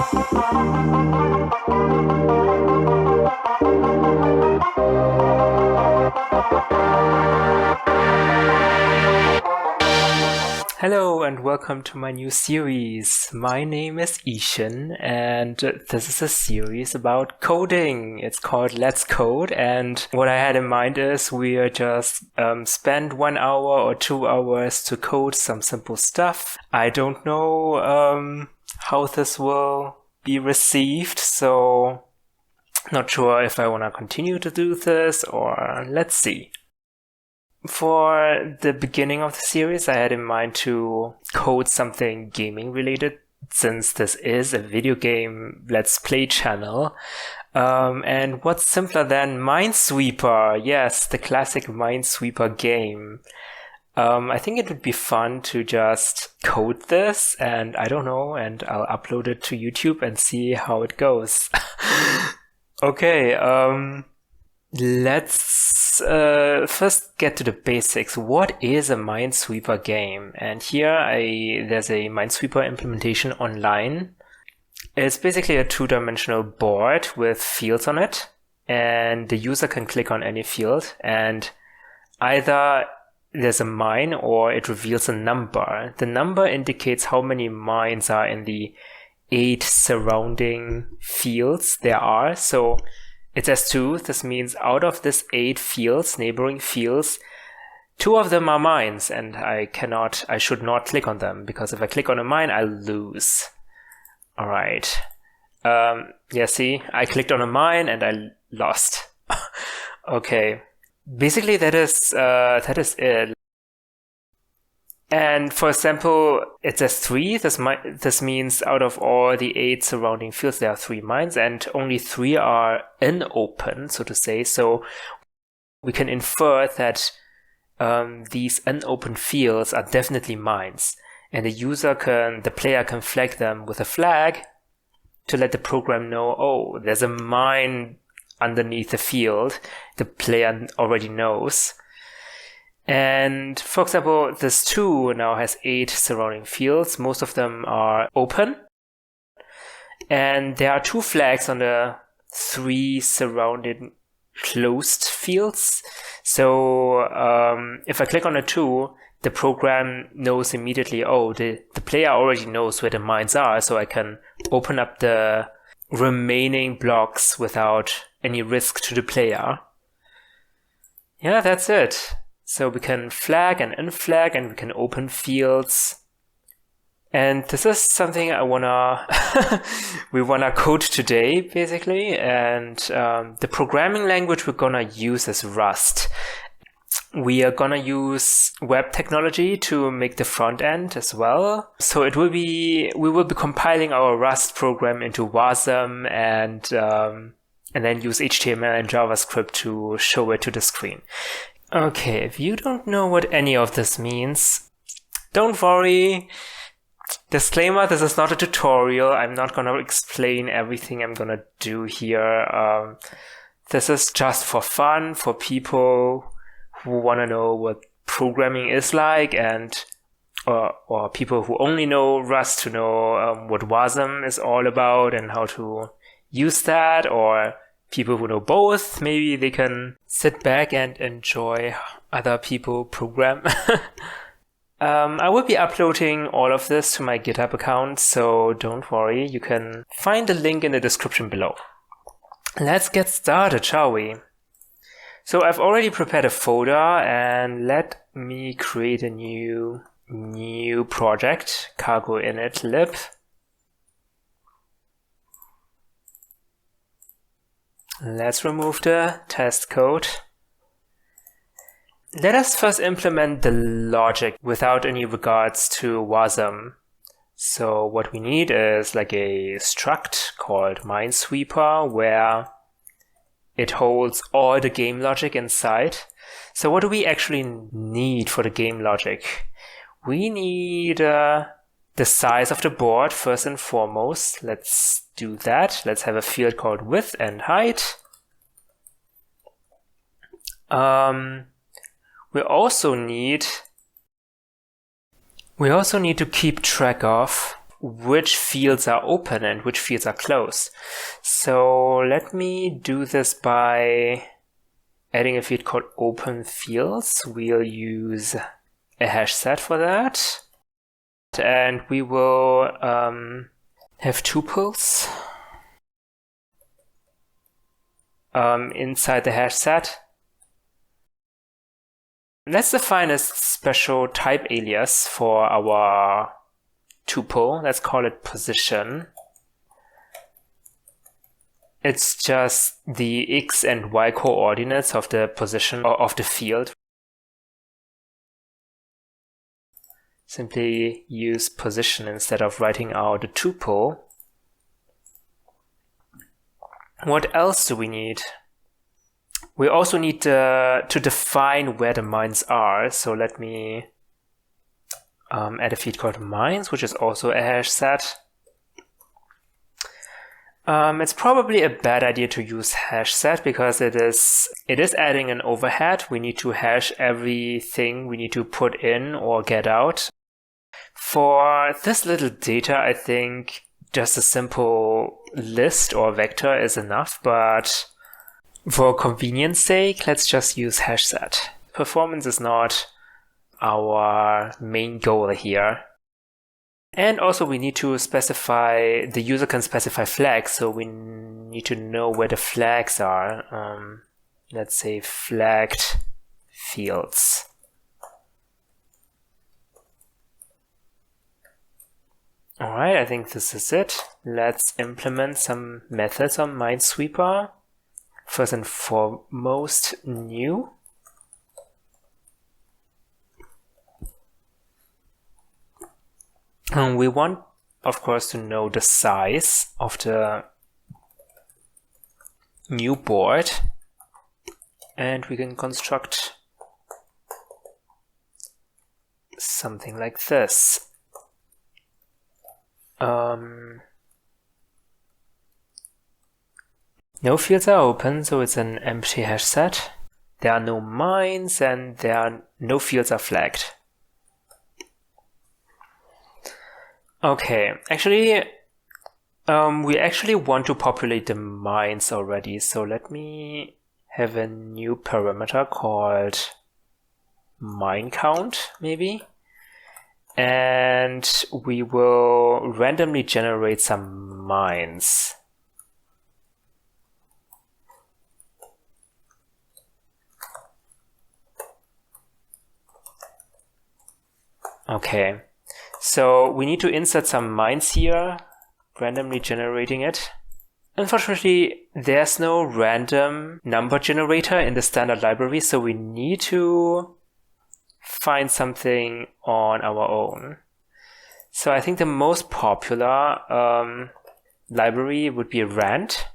Hello and welcome to my new series. My name is Ishan and this is a series about coding. It's called Let's Code, and what I had in mind is we just spend 1 hour or 2 hours to code some simple stuff. I don't know how this will be received, so not sure if I want to continue to do this or let's see. For the beginning of the series, I had in mind to code something gaming related, since this is a video game Let's Play channel. And what's simpler than Minesweeper? Yes, the classic Minesweeper game. I think it would be fun to just code this, and I don't know, and I'll upload it to YouTube and see how it goes. Okay, let's first get to the basics. What is a Minesweeper game? And here there's a Minesweeper implementation online. It's basically a two-dimensional board with fields on it, and the user can click on any field, and either there's a mine or it reveals a number. The number indicates how many mines are in the 8 surrounding fields there are. So it says 2. This means out of this 8 fields, neighboring fields, 2 of them are mines, and I should not click on them, because if I click on a mine, I'll lose. All right. Yeah, see, I clicked on a mine and I lost. Okay. Basically, that is it. And for example, it says 3. This means out of all the 8 surrounding fields, there are 3 mines, and only 3 are unopened, so to say. So we can infer that these unopened fields are definitely mines, and the player can flag them with a flag to let the program know, oh, there's a mine underneath the field. The player already knows. And for example, this 2 now has 8 surrounding fields. Most of them are open. And there are 2 flags on the 3 surrounded closed fields. So if I click on a 2, the program knows immediately, oh, the player already knows where the mines are, so I can open up the remaining blocks without any risk to the player. Yeah, that's it. So we can flag and unflag, and we can open fields. And this is something we wanna code today, basically. And the programming language we're gonna use is Rust. We are gonna use web technology to make the front end as well. So we will be compiling our Rust program into wasm and then use HTML and JavaScript to show it to the screen. Okay, if you don't know what any of this means, don't worry. Disclaimer, this is not a tutorial. I'm not gonna explain everything I'm gonna do here. This is just for fun, for people who wanna know what programming is like, and or people who only know Rust to know what wasm is all about and how to use that, or people who know both. Maybe they can sit back and enjoy other people program. I will be uploading all of this to my GitHub account, so don't worry. You can find the link in the description below. Let's get started, shall we? So I've already prepared a folder, and let me create a new project, cargo init lib. Let's remove the test code. Let us first implement the logic without any regards to wasm. So what we need is like a struct called Minesweeper, where it holds all the game logic inside. So what do we actually need for the game logic? We need the size of the board first and foremost. Let's do that. Let's have a field called width and height. We also need to keep track of which fields are open and which fields are closed. So let me do this by adding a field called open fields. We'll use a hash set for that. And we will have tuples inside the hash set. Let's define a special type alias for our tuple. Let's call it position. It's just the x and y coordinates of the position or of the field. Simply use position instead of writing out a tuple. What else do we need? We also need to define where the mines are. So let me add a field called mines, which is also a hash set. It's probably a bad idea to use hash set because it is adding an overhead. We need to hash everything we need to put in or get out. For this little data, I think just a simple list or vector is enough, but for convenience sake, let's just use hash set. Performance is not our main goal here. And also we need to specify, the user can specify flags, so we need to know where the flags are. Let's say flagged fields. Alright, I think this is it. Let's implement some methods on Minesweeper. First and foremost, new. And we want, of course, to know the size of the new board. And we can construct something like this. No fields are open, so it's an empty hash set. There are no mines and no fields are flagged. Okay, actually, we actually want to populate the mines already, so let me have a new parameter called mine count, maybe. And we will randomly generate some mines. Okay, so we need to insert some mines here, randomly generating it. Unfortunately, there's no random number generator in the standard library, so we need to find something on our own. So I think the most popular library would be rand.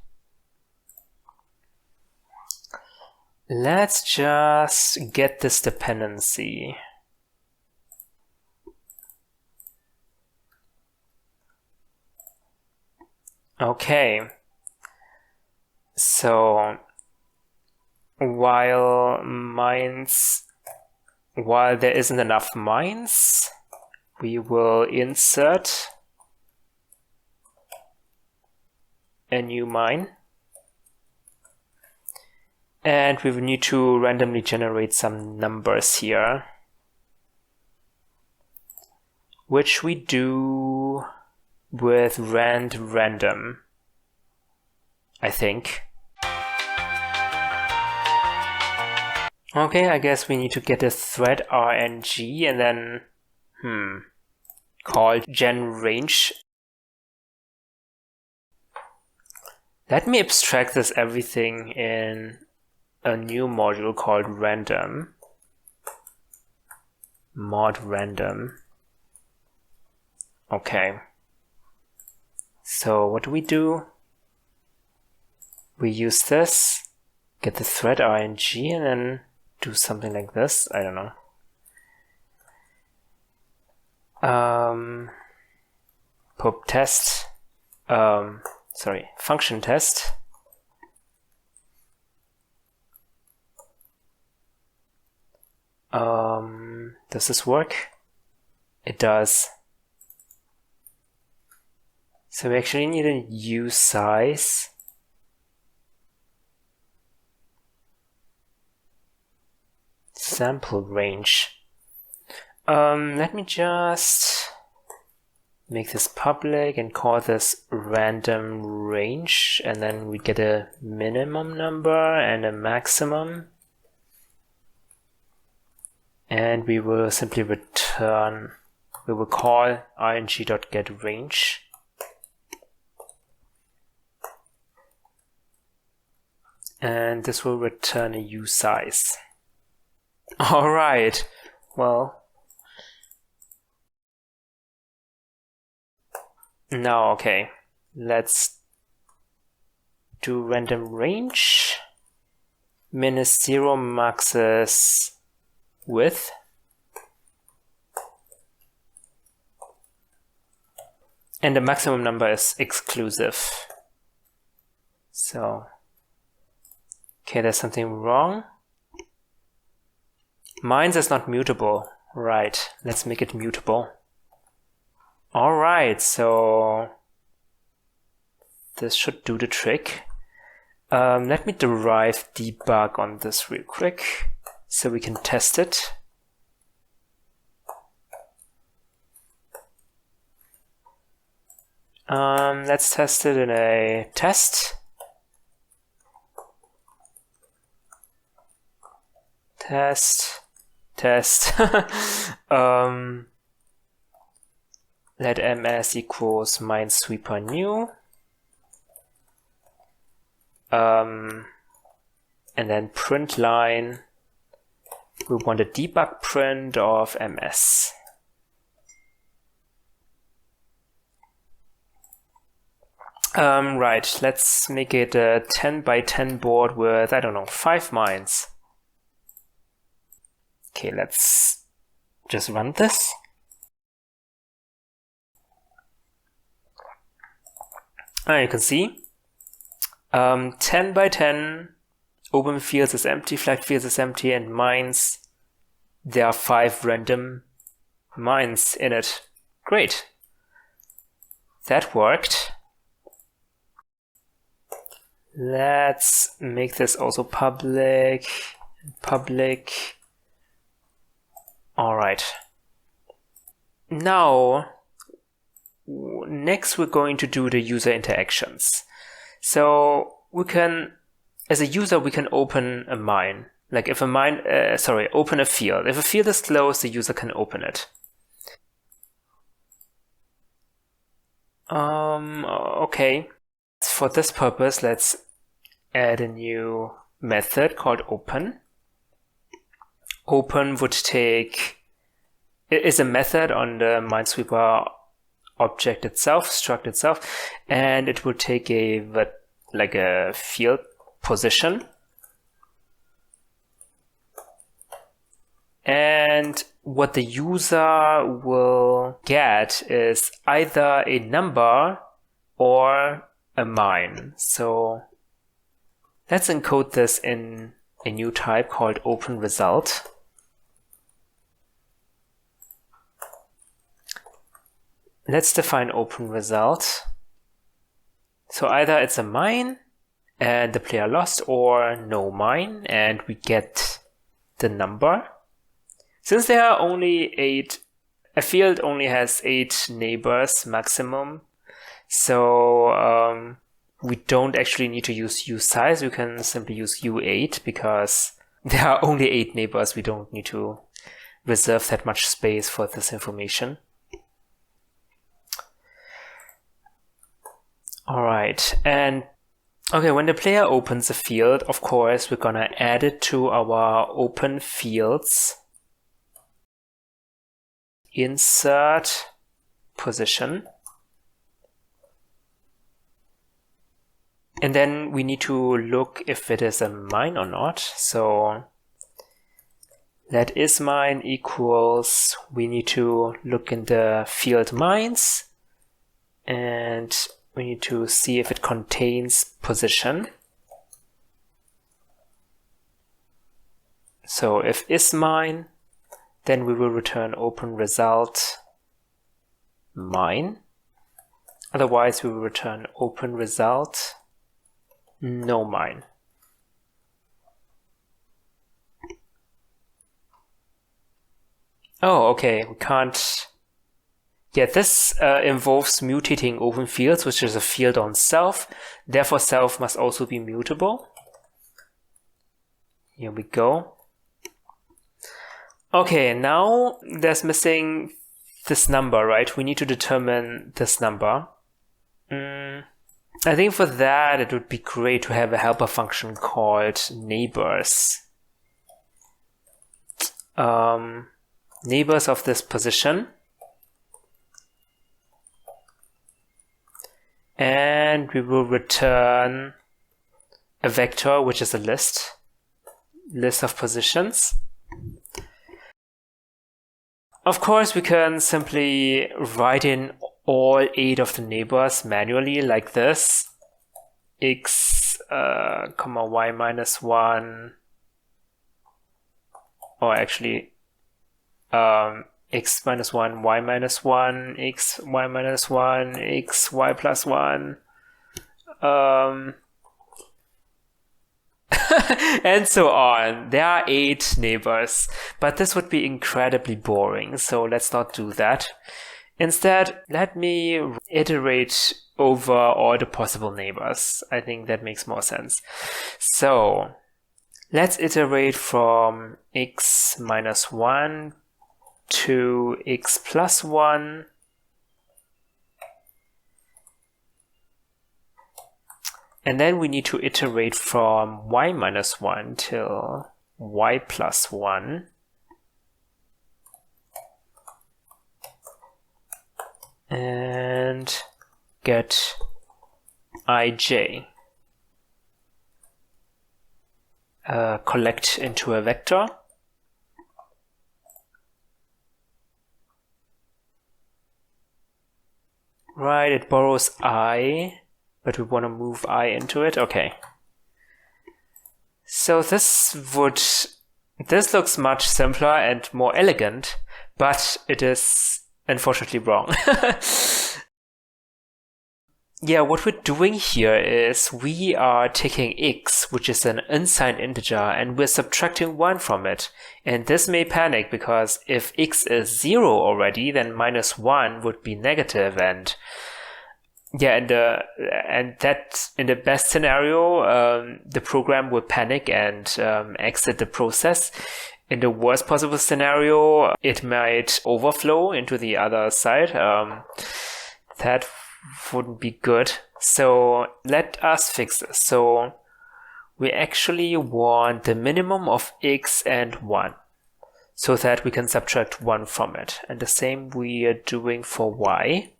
Let's just get this dependency. Okay, so while there isn't enough mines, we will insert a new mine. And we will need to randomly generate some numbers here, which we do with random, I think. Okay, I guess we need to get a thread RNG and then call genRange. Let me abstract this everything in a new module called random. Mod random. Okay. So what do? We use this, get the thread RNG, and then do something like this. I don't know. Pub test. Function test. Does this work? It does. So we actually need a U size. Sample range. Let me just make this public and call this random range, and then we get a minimum number and a maximum. And we will simply return, we will call ing.getRange. And this will return a U size. All right, well, now, okay, let's do random range. Min is 0, max is width. And the maximum number is exclusive. So, okay, there's something wrong. Mines is not mutable. Right, let's make it mutable. Alright, so this should do the trick. Let me derive debug on this real quick so we can test it. Let's test it in a test. Test. Let ms equals Minesweeper new. And then print line, we want a debug print of ms. Right, let's make it a 10 by 10 board with, I don't know, 5 mines. Okay, let's just run this. You can see 10 by 10, open fields is empty, flat fields is empty, and mines, there are 5 random mines in it. Great. That worked. Let's make this also public. Alright. Now, next we're going to do the user interactions. So we can, as a user, we can open a mine. Like if a mine, open a field. If a field is closed, the user can open it. Okay. For this purpose, let's add a new method called open. Open would take, it is a method on the Minesweeper object itself, struct itself, and it will take a field position. And what the user will get is either a number or a mine. So let's encode this in a new type called open result. Let's define open result. So either it's a mine and the player lost, or no mine and we get the number. Since there are only 8, a field only has 8 neighbors maximum, so we don't actually need to use uSize. We can simply use U8 because there are only 8 neighbors. We don't need to reserve that much space for this information. Alright, and okay, when the player opens a field, of course, we're gonna add it to our open fields. Insert position. And then we need to look if it is a mine or not. So that is mine equals, we need to look in the field mines and we need to see if it contains position. So if is mine, then we will return open result mine. Otherwise, we will return open result, no mine. Oh, okay, we can't. Yeah, this involves mutating open fields, which is a field on self. Therefore, self must also be mutable. Here we go. Okay, now there's missing this number, right? We need to determine this number. I think for that, it would be great to have a helper function called neighbors. Neighbors of this position. And we will return a vector, which is a list of positions. Of course, we can simply write in all 8 of the neighbors manually like this. X, y minus 1, or actually x minus 1, y minus 1, x, y minus 1, x, y plus 1, and so on. There are 8 neighbors, but this would be incredibly boring, so let's not do that. Instead, let me iterate over all the possible neighbors. I think that makes more sense. So let's iterate from x minus 1 to x plus 1. And then we need to iterate from y minus 1 till y plus 1. And get ij. Collect into a vector. Right, it borrows I, but we want to move I into it. Okay. So this looks much simpler and more elegant, but it is unfortunately wrong. Yeah, what we're doing here is we are taking x, which is an unsigned integer, and we're subtracting 1 from it. And this may panic because if x is 0 already, then minus 1 would be negative, and yeah, and that in the best scenario, the program will panic and exit the process. In the worst possible scenario, it might overflow into the other side. That wouldn't be good. So let us fix this. So we actually want the minimum of x and 1 so that we can subtract 1 from it. And the same we are doing for y.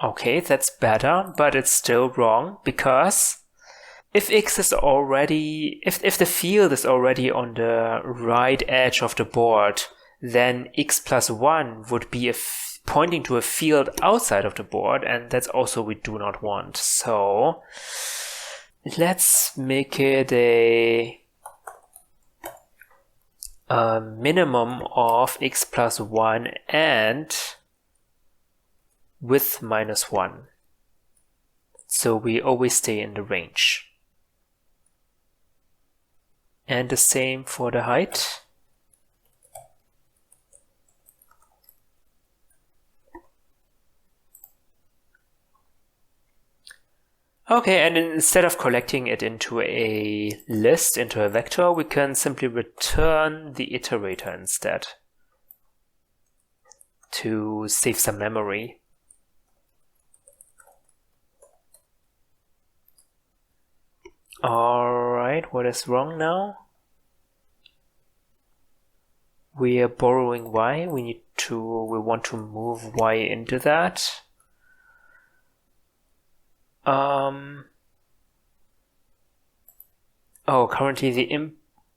Okay, that's better, but it's still wrong because if x is already, if the field is already on the right edge of the board, then x plus 1 would be pointing to a field outside of the board, and that's also we do not want. So let's make it a minimum of x plus 1 and with minus 1. So we always stay in the range. And the same for the height. Okay, and instead of collecting it into a list, into a vector, we can simply return the iterator instead to save some memory. Alright, what is wrong now? We are borrowing y, we want to move y into that. Currently the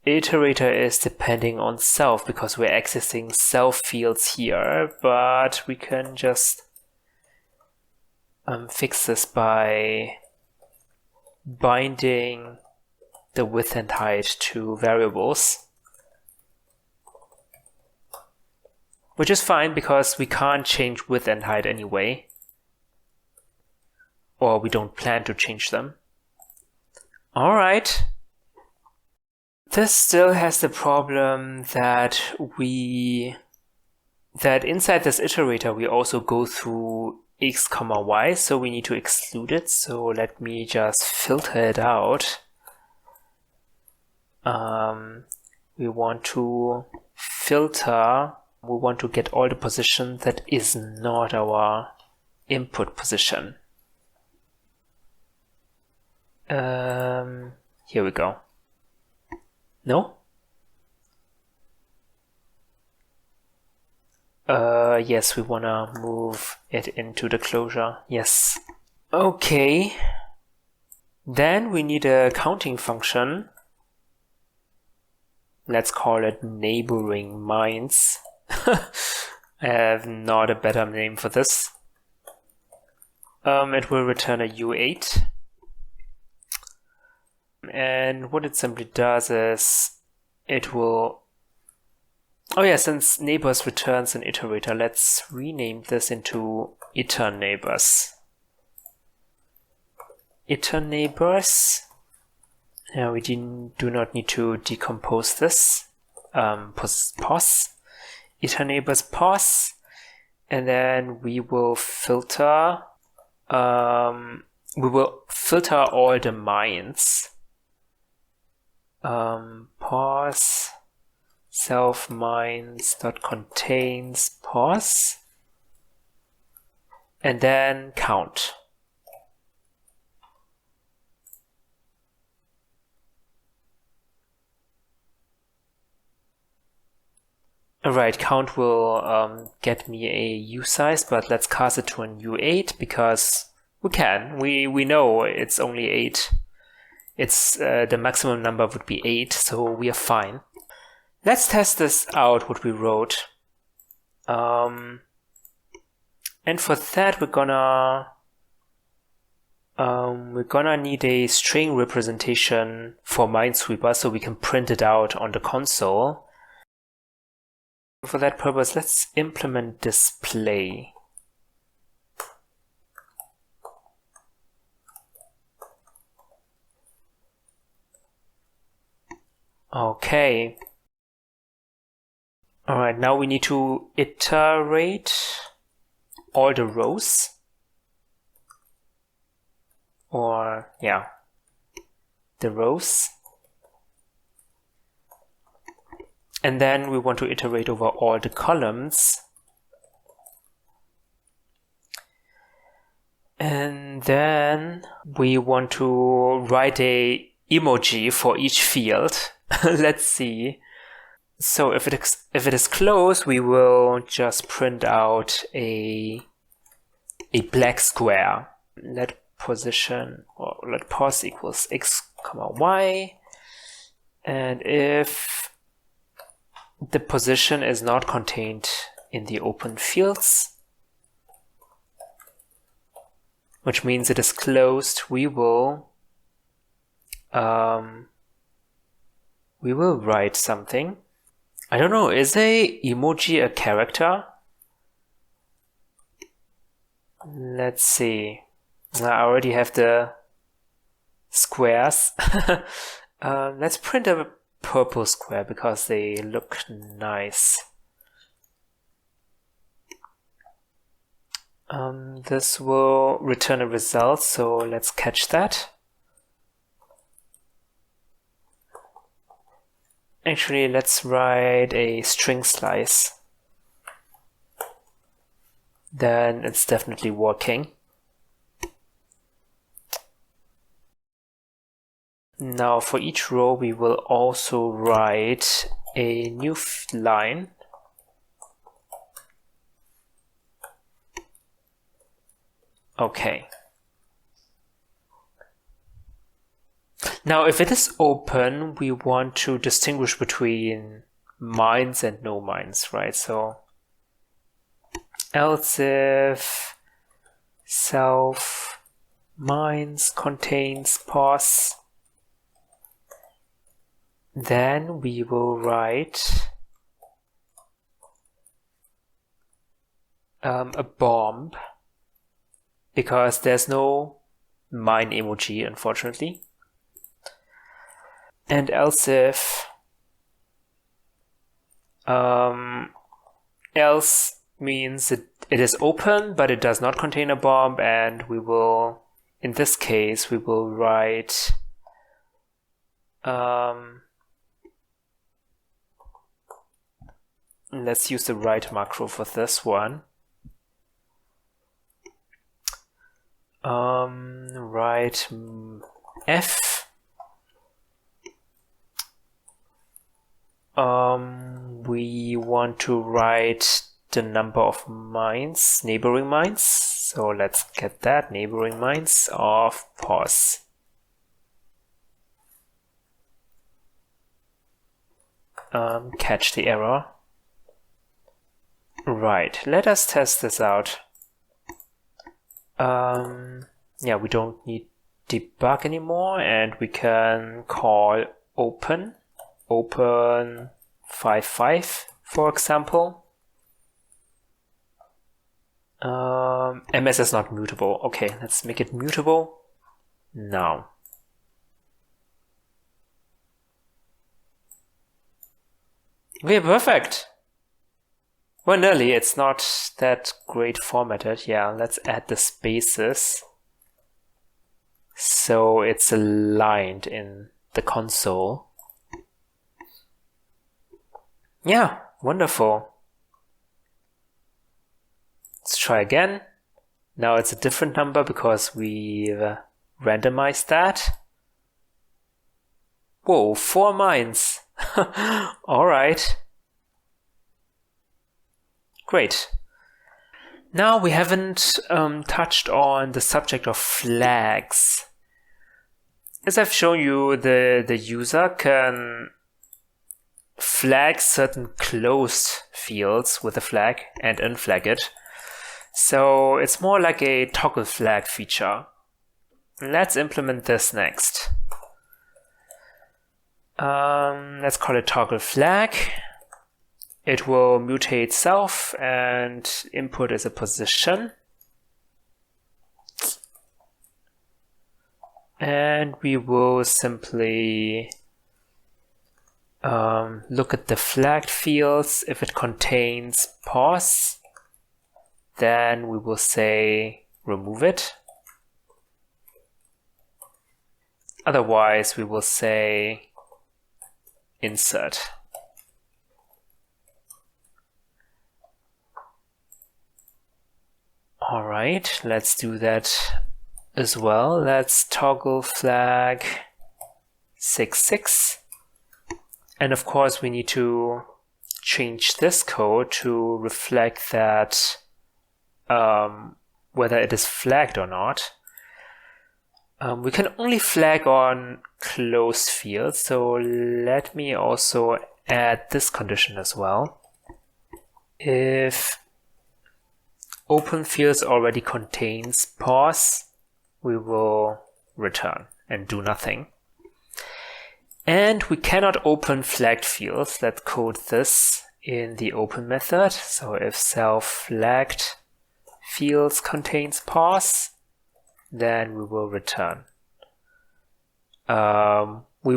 iterator is depending on self because we're accessing self fields here, but we can just fix this by binding the width and height to variables. which is fine because we can't change width and height anyway, or we don't plan to change them. All right. This still has the problem that inside this iterator we also go through x, y, so we need to exclude it. So let me just filter it out. We want to filter, we want to get all the position that is not our input position. Here we go. No? Yes, we wanna move it into the closure. Yes. Okay. Then we need a counting function. Let's call it neighboring mines. I have not a better name for this. It will return a U8. And what it simply does is it will... Oh yeah, since neighbors returns an iterator, let's rename this into iter neighbors. Iter neighbors. Now we do not need to decompose this. Pos. Iter neighbors pos. And then we will filter. We will filter all the mines. Pos self mines dot contains pos, and then count. Alright, count will get me a U size, but let's cast it to an U8 because we can. We know it's only 8. It's the maximum number would be 8, so we are fine. Let's test this out, what we wrote. And for that, we're gonna need a string representation for Minesweeper so we can print it out on the console. For that purpose, let's implement display. Okay. Alright, now we need to iterate all the rows. Or, yeah, the rows. And then we want to iterate over all the columns. And then we want to write a emoji for each field. Let's see. So if it is closed, we will just print out a black square. Let position, or let pos equals x, y. And if the position is not contained in the open fields, which means it is closed, we will write something. I don't know, is a emoji a character? Let's see. I already have the squares. Let's print a purple square because they look nice. This will return a result, so let's catch that. Actually, let's write a string slice. Then it's definitely working. Now for each row we will also write a new line. Okay. Now if it is open, we want to distinguish between mines and no mines, right? So else if self mines contains pos, then we will write a bomb, because there's no mine emoji, unfortunately. And else if else means it is open, but it does not contain a bomb, and we will, in this case, we will write let's use the write macro for this one. Write f. We want to write the number of mines, neighboring mines. So let's get that, neighboring mines of pos. Catch the error. Right, let us test this out. Yeah, we don't need debug anymore, and we can call open 55, for example. MS is not mutable. Okay, let's make it mutable now. Okay, perfect. Well, nearly. It's not that great formatted. Yeah, let's add the spaces so it's aligned in the console. Yeah, wonderful. Let's try again. Now it's a different number because we randomized that. Whoa, 4 mines. All right. Great. Now we haven't touched on the subject of flags. As I've shown you, the user can flag certain closed fields with a flag and unflag it. So it's more like a toggle flag feature. Let's implement this next. Let's call it toggle flag. It will mutate self and input as a position. And we will simply look at the flagged fields. If it contains pos, then we will say remove it. Otherwise, we will say insert. All right, let's do that as well. Let's toggle flag 66. And of course, we need to change this code to reflect that whether it is flagged or not. We can only flag on closed fields, so let me also add this condition as well. If open fields already contains pos, we will return and do nothing. And we cannot open flagged fields. Let's code this in the open method. So if self flagged fields contains pos, then we will return. We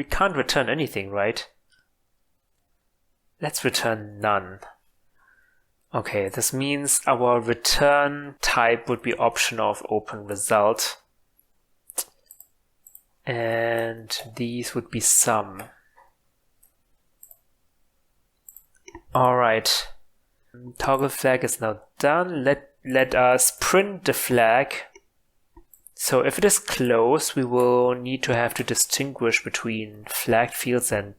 can't return anything, right? Let's return none. Okay, this means our return type would be option of open result. And these would be sum. All right. Toggle flag is now done. Let us print the flag. So if it is closed, we will need to have to distinguish between flagged fields and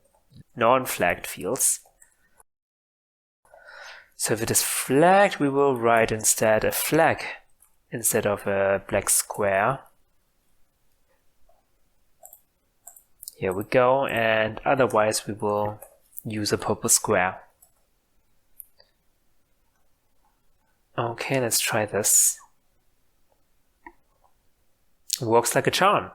non-flagged fields. So if it is flagged, we will write instead a flag instead of a black square. Here we go, and otherwise we will use a purple square. Okay, let's try this. Works like a charm.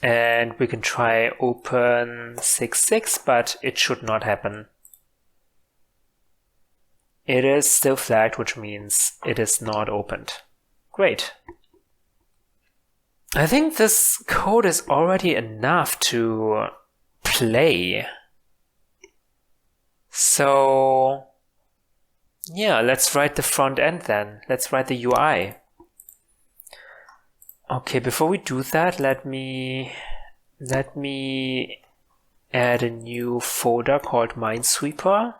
And we can try open 6.6, but it should not happen. It is still flagged, which means it is not opened. Great. I think this code is already enough to play. So yeah, let's write the front end then. Let's write the UI. Okay, before we do that, let me add a new folder called Minesweeper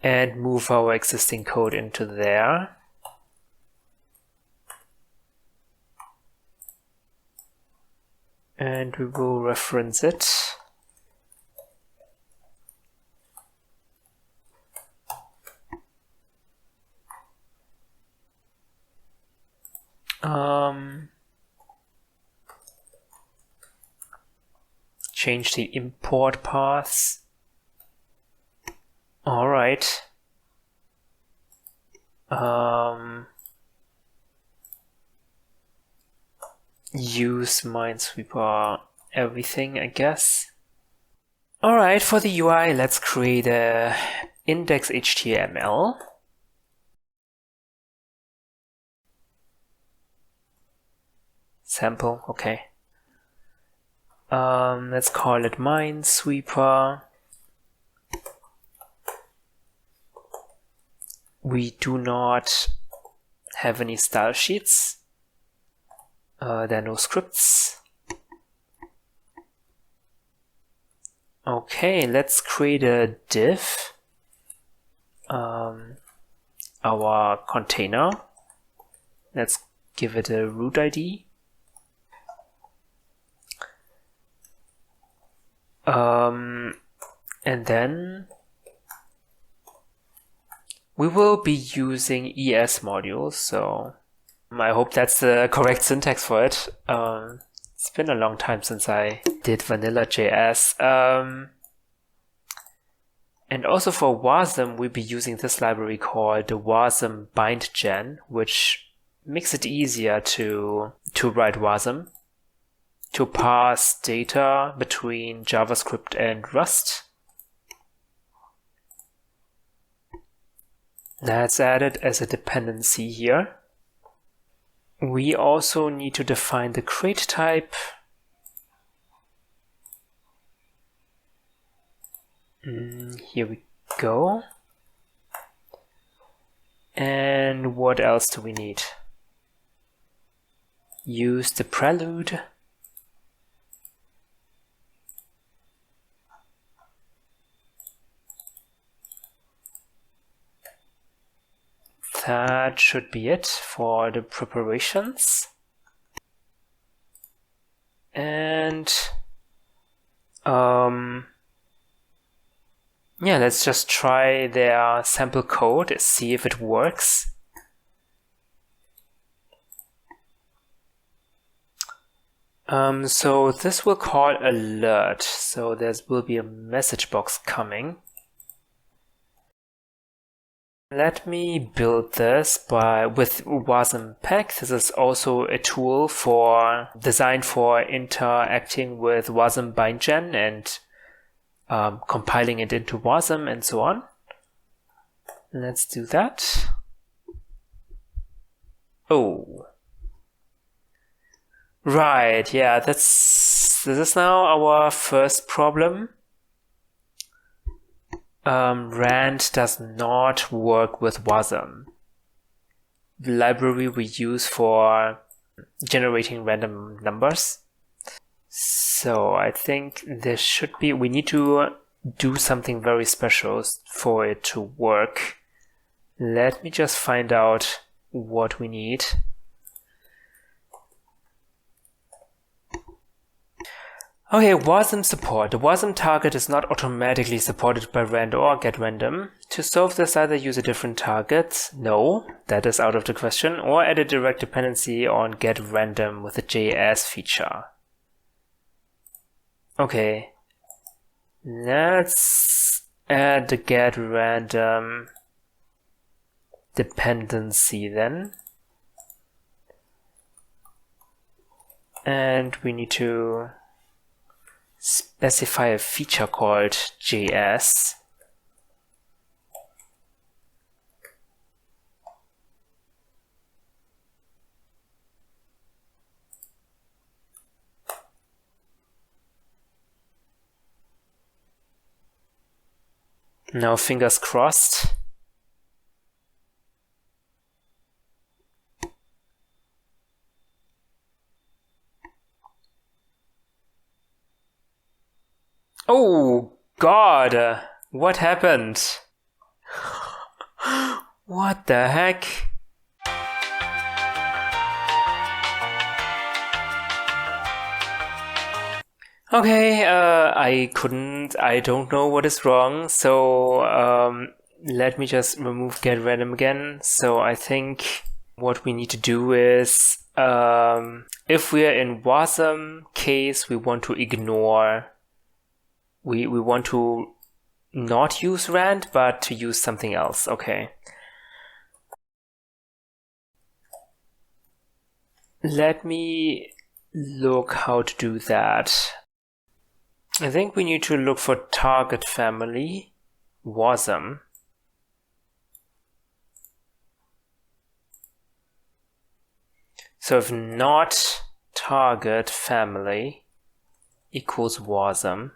and move our existing code into there. And we will reference it. Change the import paths. All right. Use Minesweeper everything, I guess. All right, for the UI, let's create a index.html. Sample, okay. Let's call it Minesweeper. We do not have any style sheets. There are no scripts. Okay, let's create a div. Our container. Let's give it a root ID. And then we will be using ES modules, so I hope that's the correct syntax for it. It's been a long time since I did vanilla.js. And also for wasm, we'll be using this library called the wasm-bindgen, which makes it easier to write wasm, to pass data between JavaScript and Rust. That's added as a dependency here. We also need to define the crate type. Here we go. And what else do we need? Use the prelude. That should be it for the preparations. And yeah, let's just try their sample code, see if it works. So this will call alert, so there will be a message box coming. Let me build this with wasm-pack. This is also a tool designed for interacting with wasm-bindgen and compiling it into wasm and so on. Let's do that. Oh. Right, yeah, this is now our first problem. Rand does not work with wasm, the library we use for generating random numbers. So I think we need to do something very special for it to work. Let me just find out what we need. Okay, wasm support. The wasm target is not automatically supported by rand or getRandom. To solve this, either use a different target, no, that is out of the question, or add a direct dependency on getRandom with the JS feature. Okay, let's add the getRandom dependency then. And we need to specify a feature called JS. Now fingers crossed. Oh God, what happened? What the heck? Okay, I don't know what is wrong, so let me just remove get random again. So I think what we need to do is, if we are in wasm case, we want to ignore, we want to not use rand, but to use something else. Okay. Let me look how to do that. I think we need to look for target family, wasm. So if not target family equals wasm,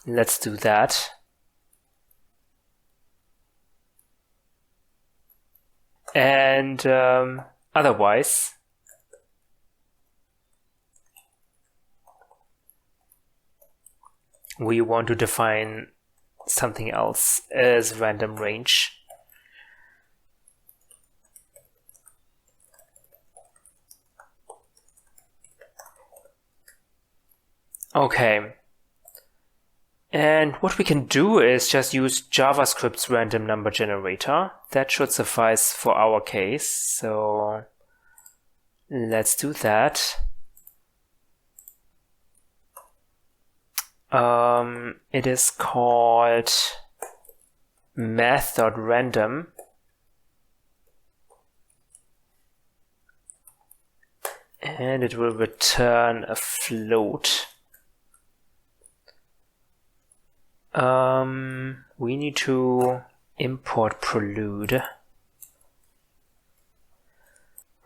let's do that. And otherwise, we want to define something else as random range. Okay. And what we can do is just use JavaScript's random number generator. That should suffice for our case. So let's do that. It is called math.random. And it will return a float. We need to import prelude.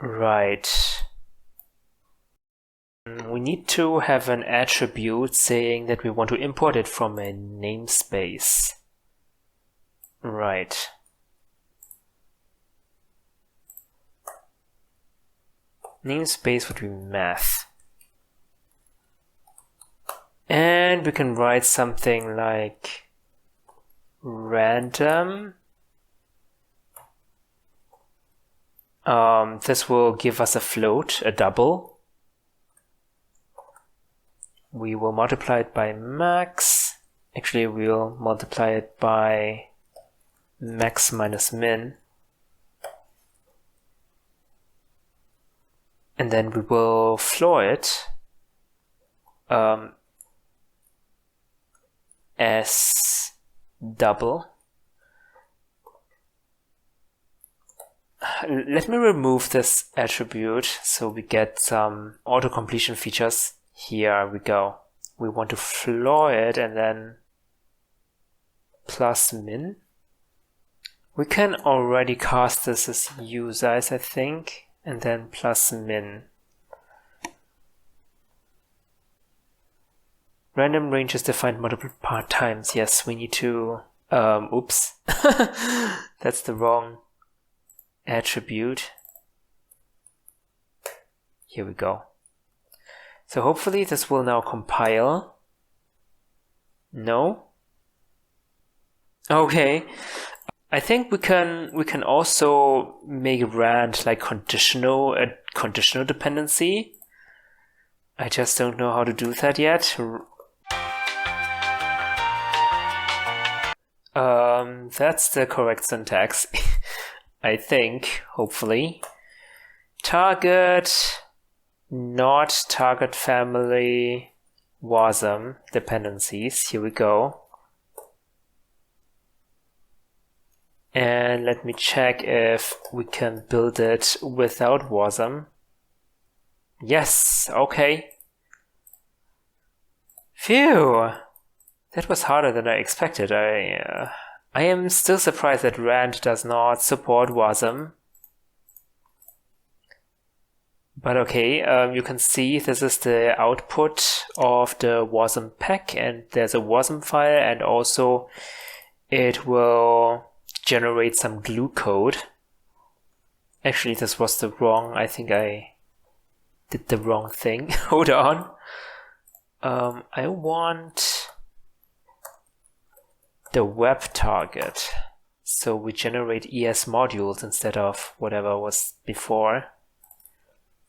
Right. We need to have an attribute saying that we want to import it from a namespace. Right. Namespace would be math. And we can write something like random. This will give us a float, a double. We will multiply it by max. Actually, we'll multiply it by max minus min. And then we will floor it as double. Let me remove this attribute so we get some auto-completion features. Here we go. We want to floor it and then plus min. We can already cast this as usize, I think, and then plus min. Random range is defined multiple times. Yes, we need to, oops, that's the wrong attribute. Here we go. So hopefully this will now compile. No? Okay. I think we can also make rand like conditional, a conditional dependency. I just don't know how to do that yet. That's the correct syntax. I think, hopefully. Target, not target family, wasm dependencies. Here we go. And let me check if we can build it without wasm. Yes, okay. Phew! That was harder than I expected. I am still surprised that Rand does not support wasm. But okay, you can see this is the output of the wasm-pack, and there's a wasm file, and also it will generate some glue code. Actually, this was I think I did the wrong thing. Hold on. I want the web target. So we generate ES modules instead of whatever was before.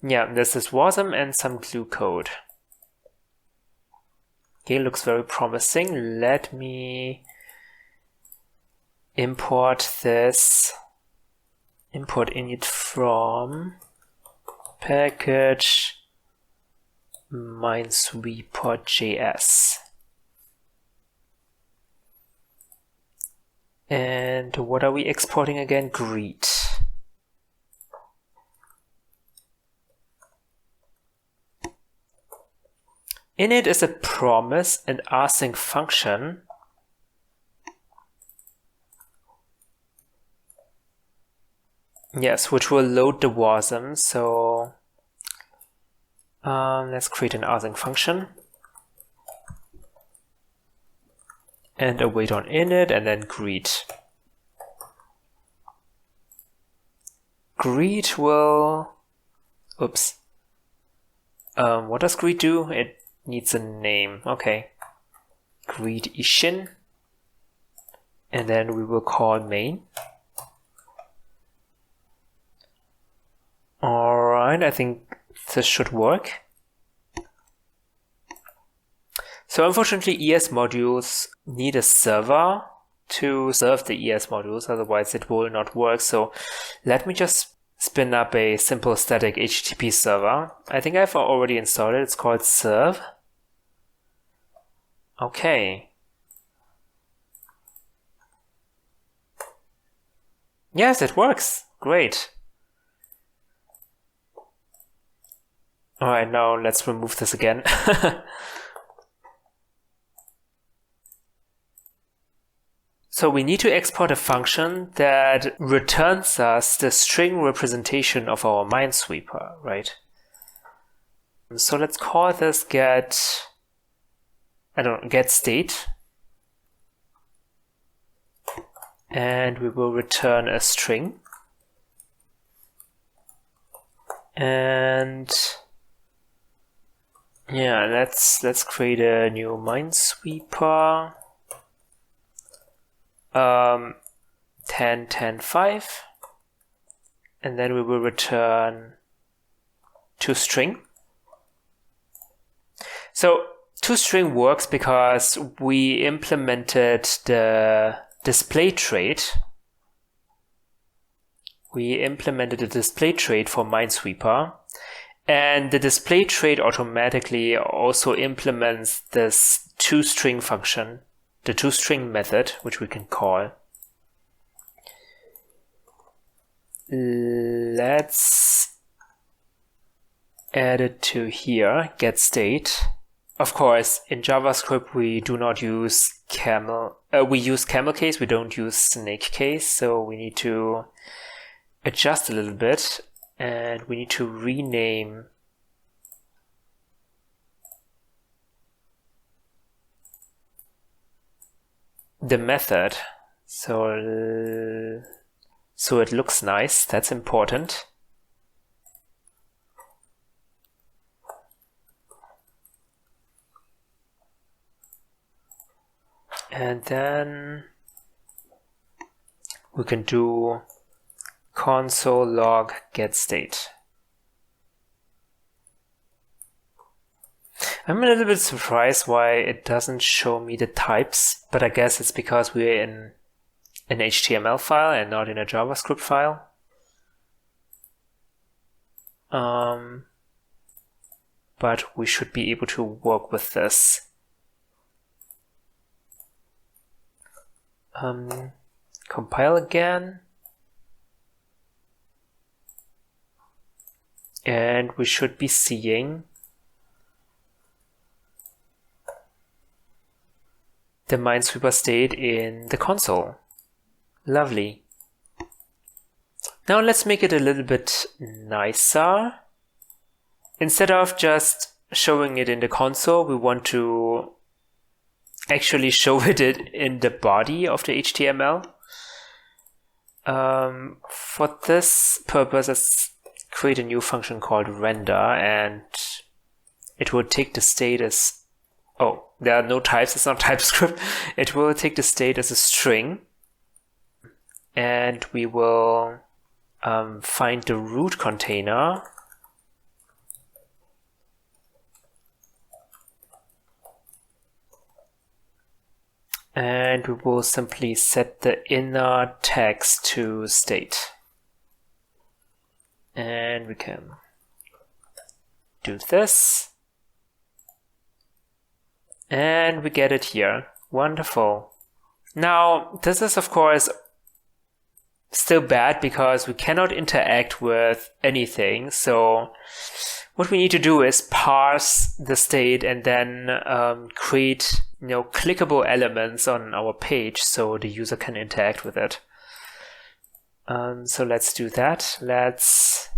Yeah, this is wasm and some glue code. Okay, looks very promising. Let me import this. Import init from package Minesweeper.js. And what are we exporting again? Greet. Init is a promise and async function. Yes, which will load the wasm. So let's create an async function and await on init, and then greet. Greet will, oops. What does greet do? It needs a name. Okay. Greet ishin, and then we will call main. Alright, I think this should work. So unfortunately, ES modules need a server to serve the ES modules, otherwise it will not work. So let me just spin up a simple static HTTP server. I think I've already installed it. It's called serve. Okay. Yes, it works. Great. Alright, now let's remove this again. So we need to export a function that returns us the string representation of our Minesweeper, right? So let's call this get state. And we will return a string. And yeah, let's create a new Minesweeper. 10, 10, 5, and then we will return toString. So toString works because we implemented the display trait. We implemented a display trait for Minesweeper, and the display trait automatically also implements this toString function, the toString method, which we can call. Let's add it to here, get state. Of course, in JavaScript we do not use camel. We use camel case, we don't use snake case, so we need to adjust a little bit, and we need to rename the method so it looks nice. That's important. And then we can do console log get state. I'm a little bit surprised why it doesn't show me the types, but I guess it's because we're in an HTML file and not in a JavaScript file. But we should be able to work with this. Compile again. And we should be seeing the Minesweeper state in the console. Lovely. Now let's make it a little bit nicer. Instead of just showing it in the console, we want to actually show it in the body of the HTML. For this purpose, let's create a new function called render, and it will take the state as, oh, there are no types, it's not TypeScript. It will take the state as a string, and we will find the root container, and we will simply set the inner text to state. And we can do this. And we get it here. Wonderful. Now, this is of course still bad because we cannot interact with anything. So what we need to do is parse the state and then create clickable elements on our page so the user can interact with it. So let's do that. Let's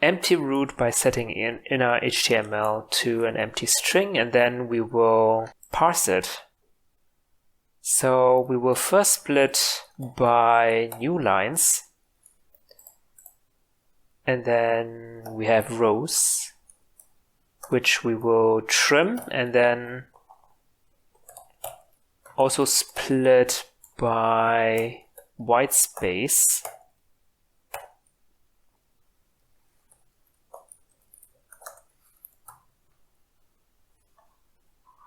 empty root by setting in our HTML to an empty string, and then we will parse it. So we will first split by new lines, and then we have rows, which we will trim, and then also split by white space.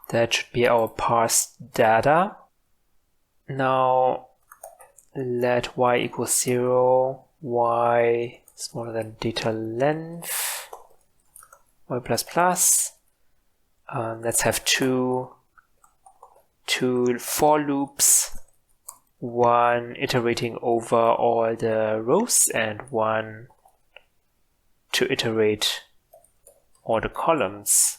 That should be our parsed data. Now let y equals 0, y smaller than data length, y plus plus. Let's have two for loops, one iterating over all the rows and one to iterate all the columns.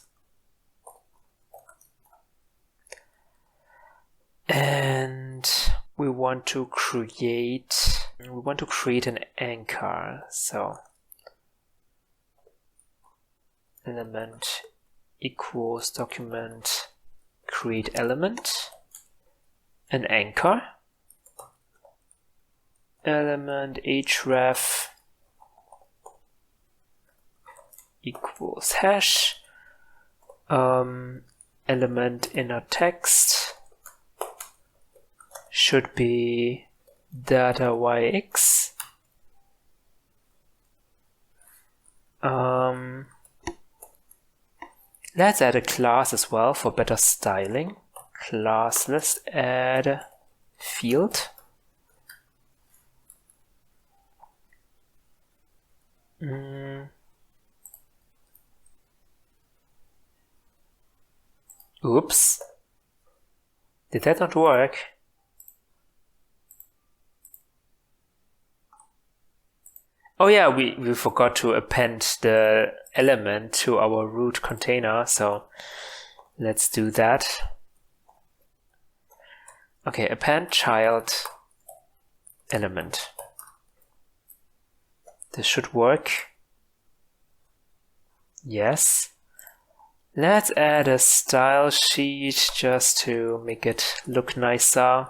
And we want to create an anchor. So element equals document create element, an anchor, element href equals hash, element inner text should be data yx. Let's add a class as well for better styling. Class, let's add a field. Oops. Did that not work? Oh yeah, we forgot to append the element to our root container, so let's do that. Okay, append child element. This should work. Yes. Let's add a style sheet just to make it look nicer.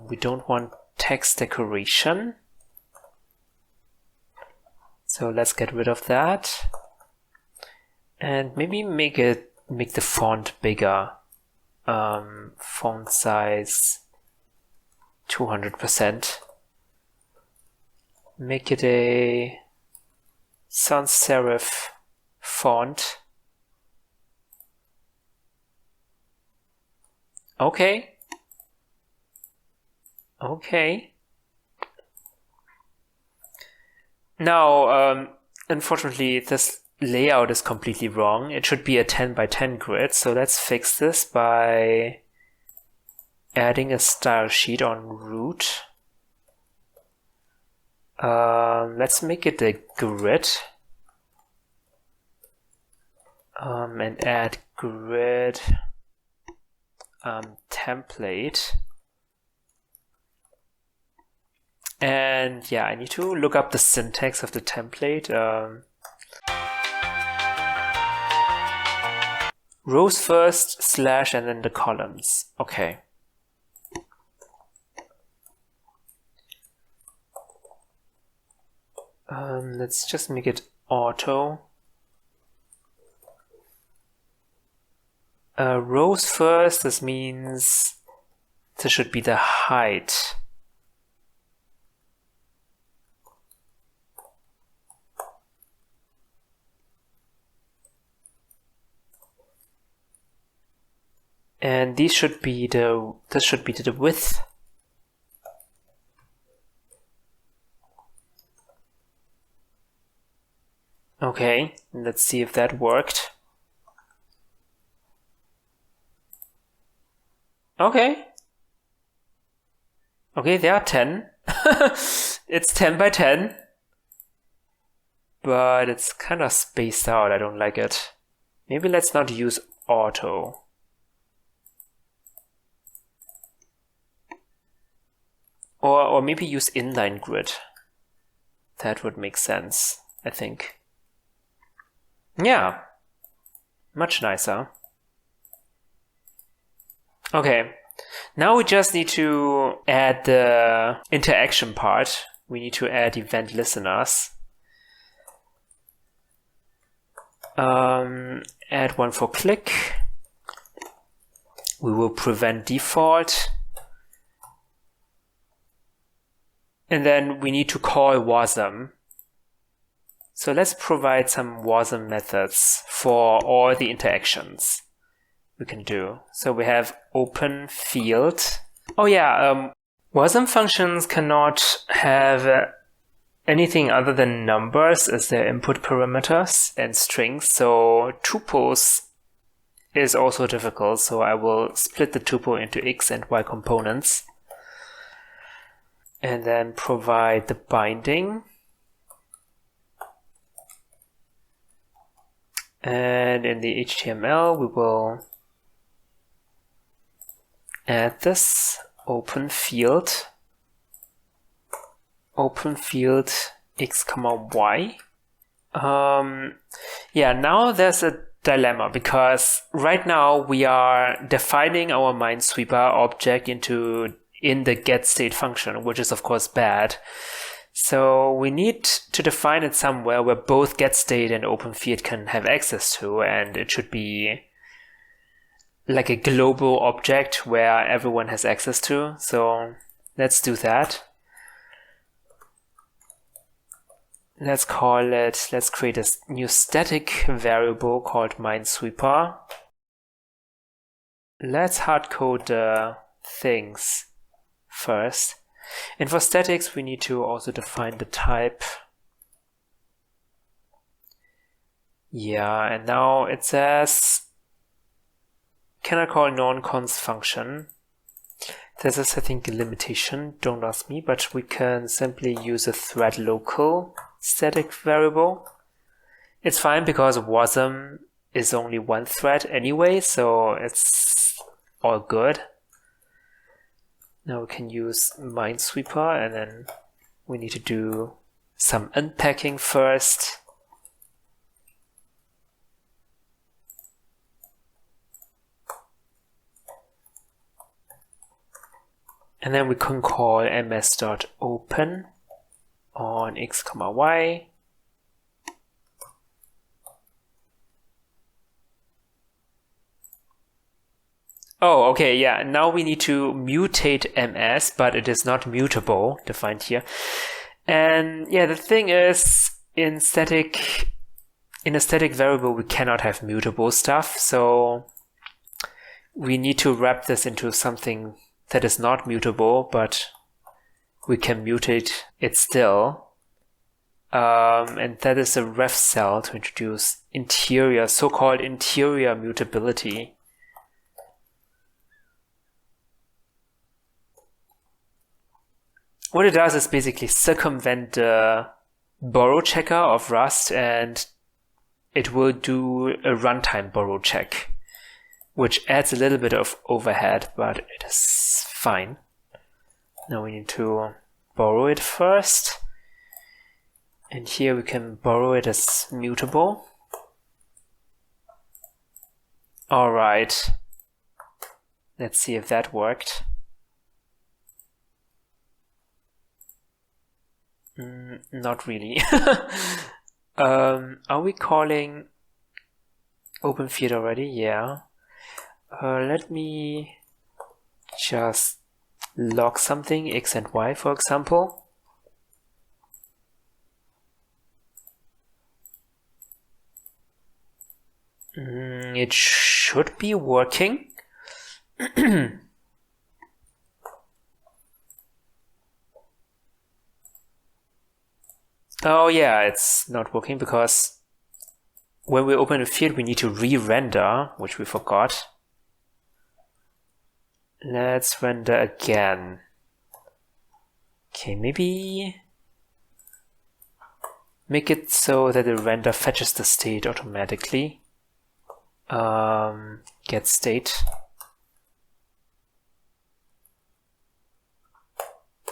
We don't want text decoration. So let's get rid of that. And maybe make the font bigger. Font size 200%. Make it a sans serif font. Okay. Now, unfortunately, this layout is completely wrong. It should be a 10 by 10 grid. So let's fix this by adding a style sheet on root. Let's make it a grid. And add grid template. And yeah, I need to look up the syntax of the template. Rows first, slash, and then the columns. Okay. Let's just make it auto. Rows first, this means this should be the height. And this should be the width. Okay, let's see if that worked. Okay. Okay, they are 10. It's 10 by 10. But it's kind of spaced out. I don't like it. Maybe let's not use auto. Or maybe use inline grid. That would make sense, I think. Yeah. Much nicer. Okay. Now we just need to add the interaction part. We need to add event listeners. Add one for click. We will prevent default. And then we need to call wasm. So let's provide some wasm methods for all the interactions we can do. So we have open field. Oh yeah, wasm functions cannot have anything other than numbers as their input parameters and strings. So tuples is also difficult. So I will split the tuple into x and y components. And then provide the binding. And in the HTML, we will add this open field x, y. Yeah, now there's a dilemma because right now we are defining our Minesweeper object in the getState function, which is of course bad. So we need to define it somewhere where both getState and openField can have access to, and it should be like a global object where everyone has access to. So let's do that. Let's create a new static variable called Minesweeper. Let's hardcode the things first. And for statics, we need to also define the type. Yeah, and now it says, can I call non-const function? This is, I think, a limitation. Don't ask me, but we can simply use a thread local static variable. It's fine because wasm is only one thread anyway, so it's all good. Now we can use Minesweeper, and then we need to do some unpacking first. And then we can call ms.open on x, y. Oh, okay, yeah. Now we need to mutate ms, but it is not mutable, defined here. And yeah, the thing is, in a static variable, we cannot have mutable stuff. So we need to wrap this into something that is not mutable, but we can mutate it still. And that is a ref cell to introduce interior, so-called interior mutability. what it does is basically circumvent the borrow checker of Rust, and it will do a runtime borrow check, which adds a little bit of overhead, but it is fine. Now we need to borrow it first. And here we can borrow it as mutable. All right. Let's see if that worked. Not really. Are we calling open field already? Yeah. Let me just log something, x and y, for example. It should be working. Oh yeah, it's not working because when we open a field we need to re-render, which we forgot. Let's render again. Okay, maybe make it so that the render fetches the state automatically. Get state.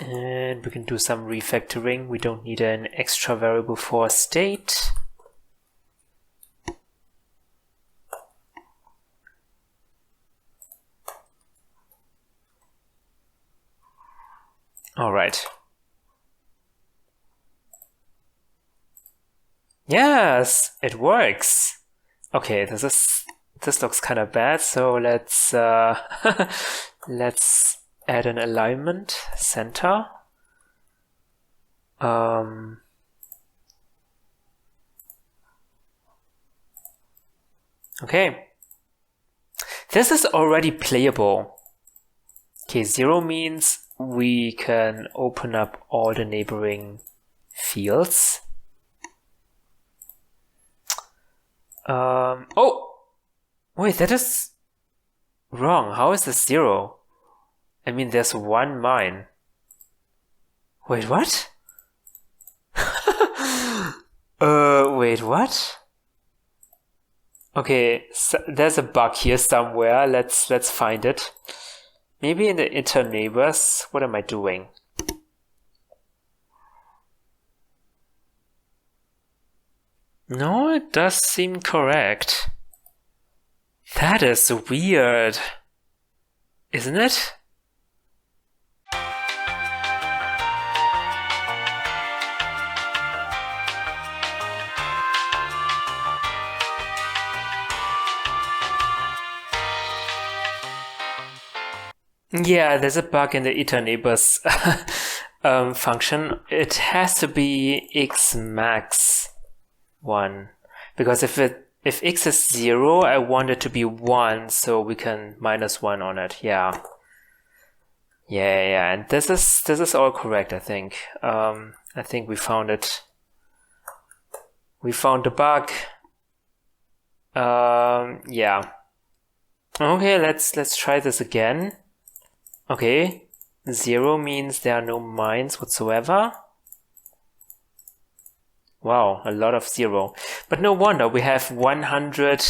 And we can do some refactoring. We don't need an extra variable for state. All right. Yes, it works. Okay, this looks kind of bad, so let's let's add an alignment center. Okay, this is already playable. Okay, 0 means we can open up all the neighboring fields. Oh, wait, that is wrong. How is this 0? I mean, there's one mine. Wait, what? Wait, what? Okay, so there's a bug here somewhere. Let's find it. Maybe in the inter neighbors. What am I doing? No, it does seem correct. That is weird, isn't it? Yeah, there's a bug in the iter neighbors function. It has to be x max 1, because if x is 0, I want it to be 1, so we can -1 on it. Yeah, and this is all correct. I think we found it. We found the bug. Yeah. Okay, let's try this again. Okay, 0 means there are no mines whatsoever. Wow, a lot of 0. But no wonder, we have 100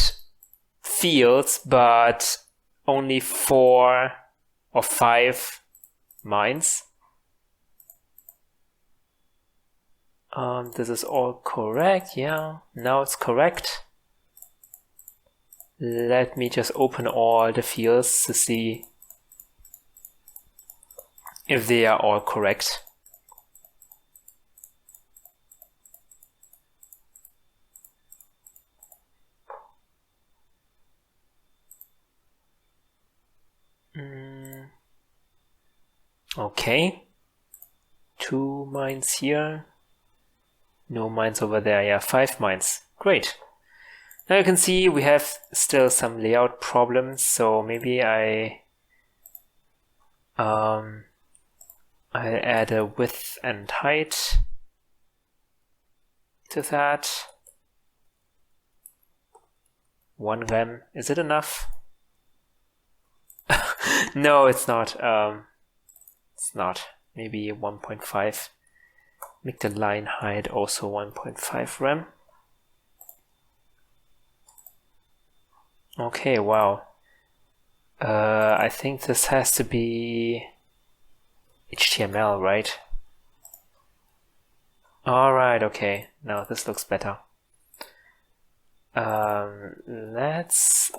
fields, but only 4 or 5 mines. This is all correct, yeah. Now it's correct. Let me just open all the fields to see if they are all correct. Okay. 2 mines here. No mines over there. Yeah, 5 mines. Great. Now you can see we have still some layout problems, so maybe I'll add a width and height to that. 1 rem, is it enough? No, it's not. It's not. maybe 1.5. Make the line height also 1.5 rem. Okay, wow. I think this has to be HTML, right? Alright, okay. Now this looks better. Let's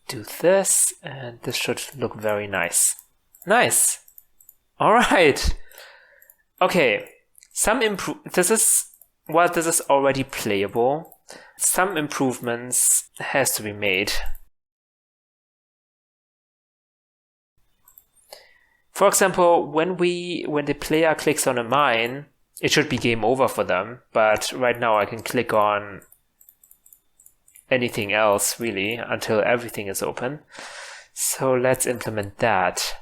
do this, and this should look very nice. Nice! Alright! Okay, this is already playable. Some improvements has to be made. For example, when the player clicks on a mine, it should be game over for them, but right now I can click on anything else really until everything is open. So let's implement that.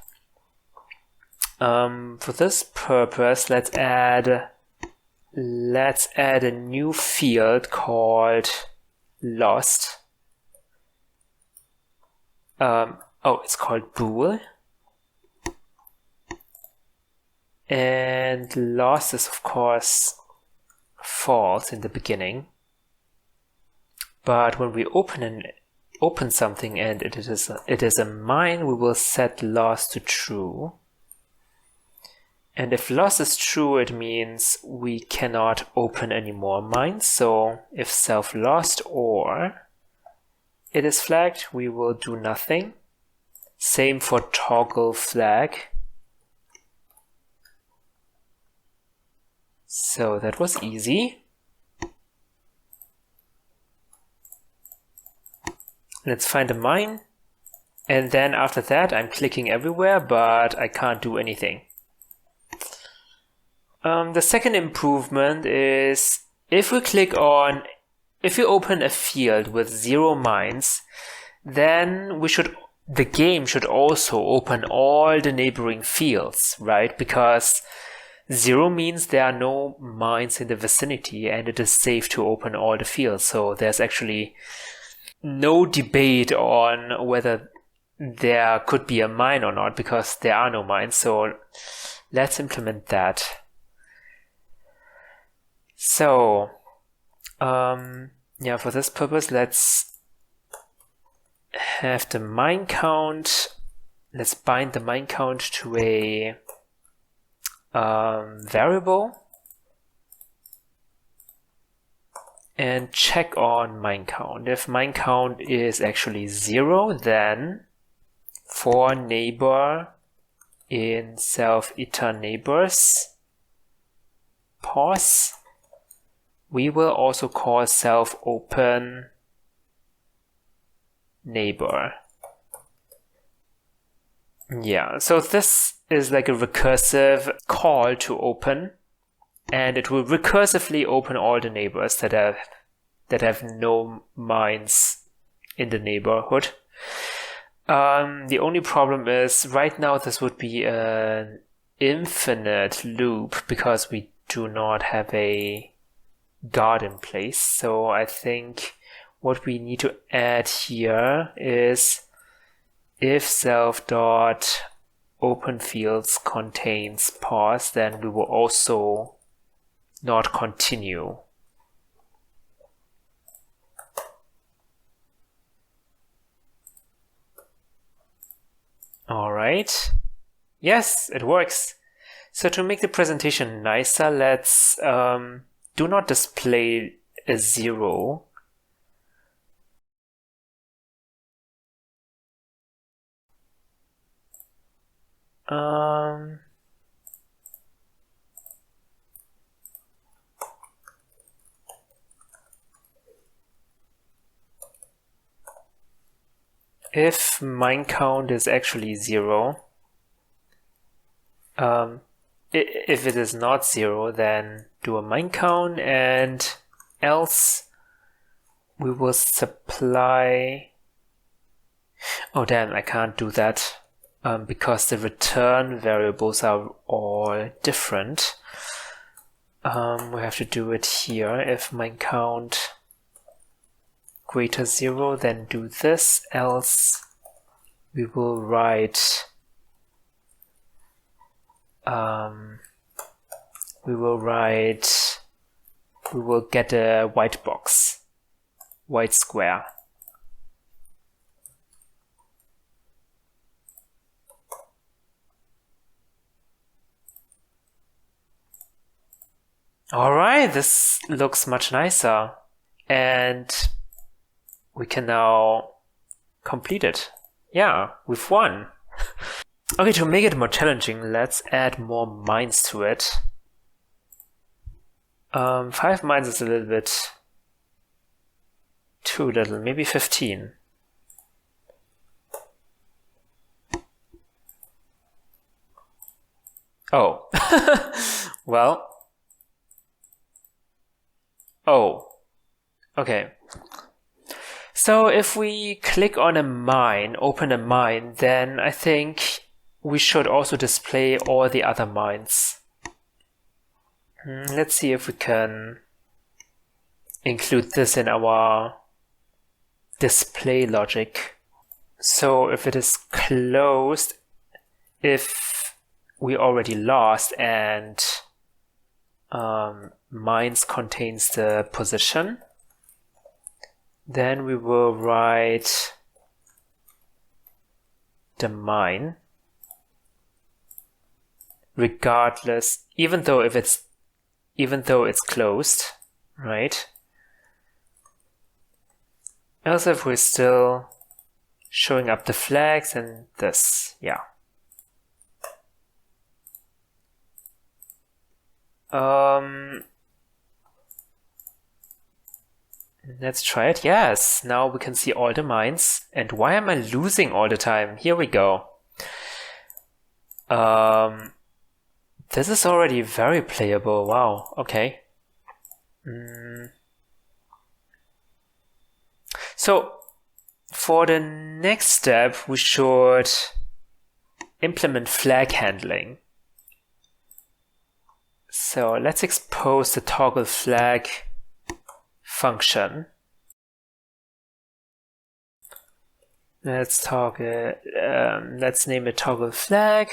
For this purpose, let's add a new field called lost. It's called bool. And lost is of course false in the beginning. But when we open something and it is a mine, we will set lost to true. And if lost is true, it means we cannot open any more mines. So if self lost or it is flagged, we will do nothing. Same for toggle flag. So that was easy. Let's find a mine. And then after that, I'm clicking everywhere, but I can't do anything. The second improvement is if we open a field with 0 mines, then the game should also open all the neighboring fields, right? Because 0 means there are no mines in the vicinity and it is safe to open all the fields. So there's actually no debate on whether there could be a mine or not because there are no mines. So let's implement that. So, for this purpose, let's have the mine count. Let's bind the mine count to a variable and check on mine count. If mine count is actually 0, then for neighbor in self-iter neighbors pause, we will also call self-open neighbor. Yeah, so this is like a recursive call to open, and it will recursively open all the neighbors that have no mines in the neighborhood. The only problem is right now this would be an infinite loop because we do not have a guard in place. So I think what we need to add here is if self.open fields contains pause, then we will also not continue. All right. Yes, it works. So to make the presentation nicer, let's do not display a 0. If mine count is actually 0, if it is not 0, then do a mine count, and else we will supply. Oh damn, I can't do that because the return variables are all different. We have to do it here. If mine count greater 0, then do this, else we will write we will get a white box, white square. All right, this looks much nicer, and we can now complete it. Yeah, we've won. Okay, to make it more challenging, let's add more mines to it. 5 mines is a little bit too little, maybe 15. Oh, well. Oh, okay. So if we click on a mine, open a mine, then I think we should also display all the other mines. Let's see if we can include this in our display logic. So if it is closed, if we already lost and mines contains the position, then we will write the mine regardless, even though it's closed, right? Also, if we're still showing up the flags and this, yeah. Let's try it. Yes, now we can see all the mines. And why am I losing all the time? Here we go. This is already very playable. Wow, okay. So for the next step, we should implement flag handling. So let's expose the toggle flag function. Let's name it toggle flag,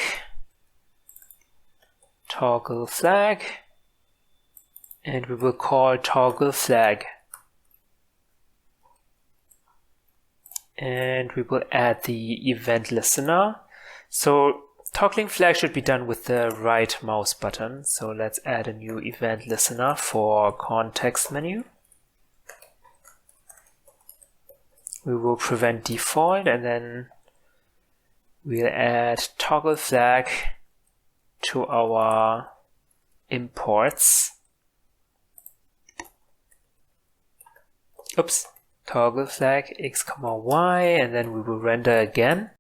and we will call toggle flag. And we will add the event listener. So toggling flag should be done with the right mouse button. So let's add a new event listener for context menu. We will prevent default, and then we'll add toggle flag to our imports. Oops. Toggle flag x, y, and then we will render again.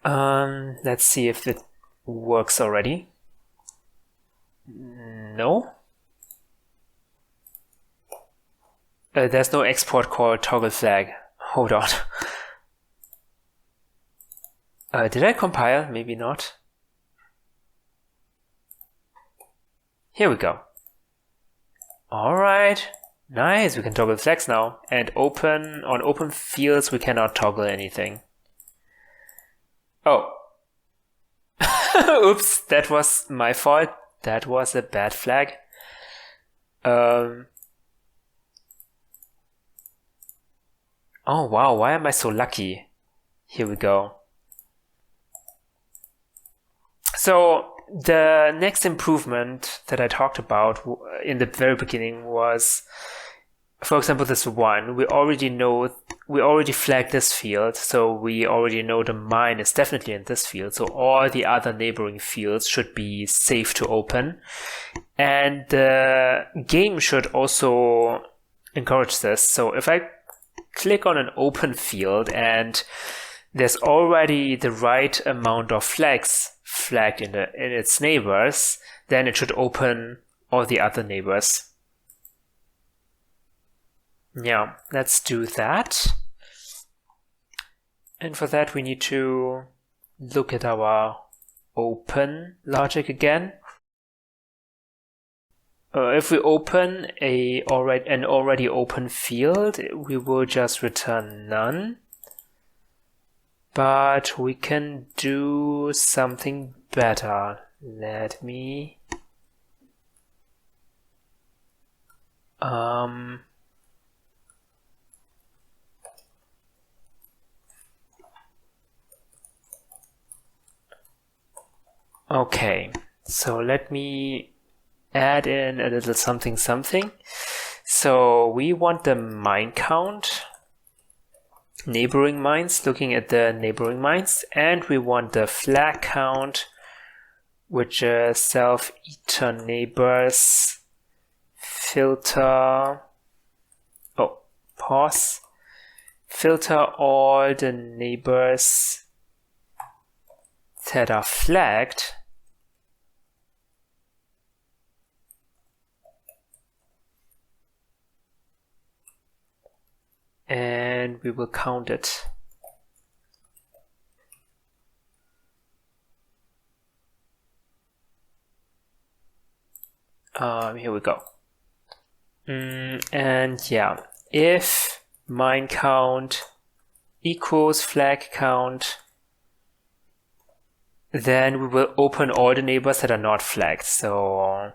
Let's see if it works already. No. There's no export called toggle flag. Hold on. Did I compile? Maybe not. Here we go. Alright, nice, we can toggle flags now. And on open fields we cannot toggle anything. Oh. Oops, that was my fault. That was a bad flag. Oh wow, why am I so lucky? Here we go. So the next improvement that I talked about in the very beginning was, for example, this one. We already flagged this field, so we already know the mine is definitely in this field. So all the other neighboring fields should be safe to open. And the game should also encourage this. So if I click on an open field and there's already the right amount of flags flagged in its neighbors, then it should open all the other neighbors. Yeah, let's do that. And for that we need to look at our open logic again. If we open an already open field, we will just return none. But we can do something better. Let me okay, so let me add in a little something. So we want the mine count, neighboring mines, looking at the neighboring mines, and we want the flag count, which is self-eater neighbors, filter, filter all the neighbors that are flagged and we will count it. Here we go. And yeah, if mine count equals flag count, then we will open all the neighbors that are not flagged. So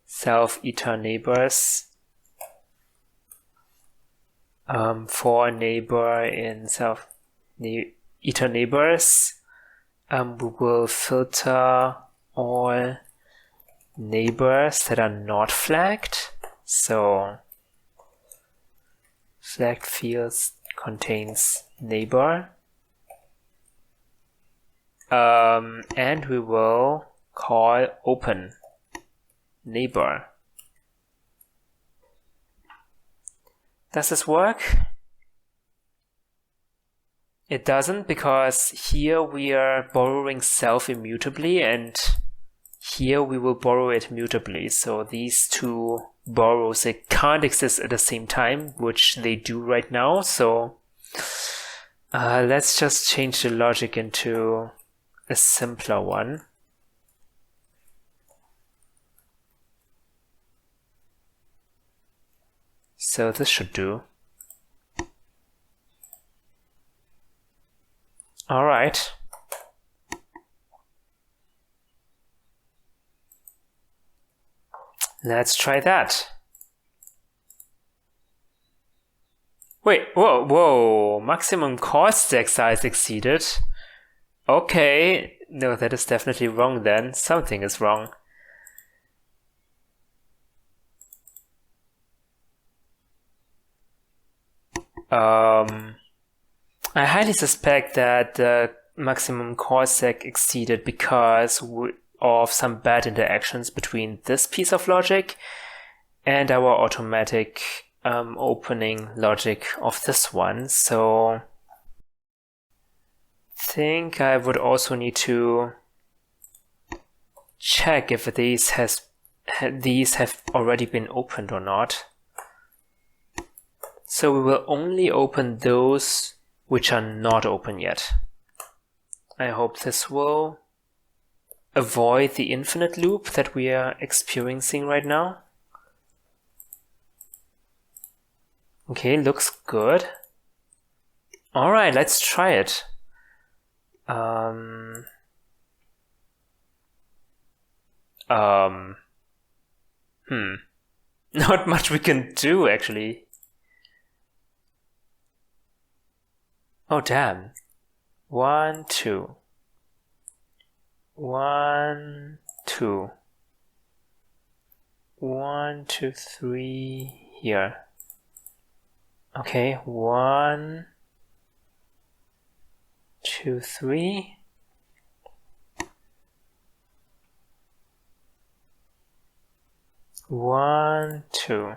self-eater neighbors, for neighbor in self-eater neighbors, we will filter all neighbors that are not flagged. So flagged fields contains neighbor. And we will call open neighbor. Does this work? It doesn't, because here we are borrowing self immutably and here we will borrow it mutably. So these two borrows, they can't exist at the same time, which they do right now. So let's just change the logic into a simpler one. So this should do. All right. Let's try that. Wait, whoa, maximum call stack size exceeded. Okay, no, that is definitely wrong then. Something is wrong. I highly suspect that the maximum call stack exceeded because of some bad interactions between this piece of logic and our automatic opening logic of this one. So I think I would also need to check if these have already been opened or not. So we will only open those which are not open yet. I hope this will avoid the infinite loop that we are experiencing right now. Okay, looks good. All right, let's try it. Not much we can do, actually. Oh, damn. 1, 2. 1, 2. 1, 2, 3 here. Okay, 1, 2, 3. One, two.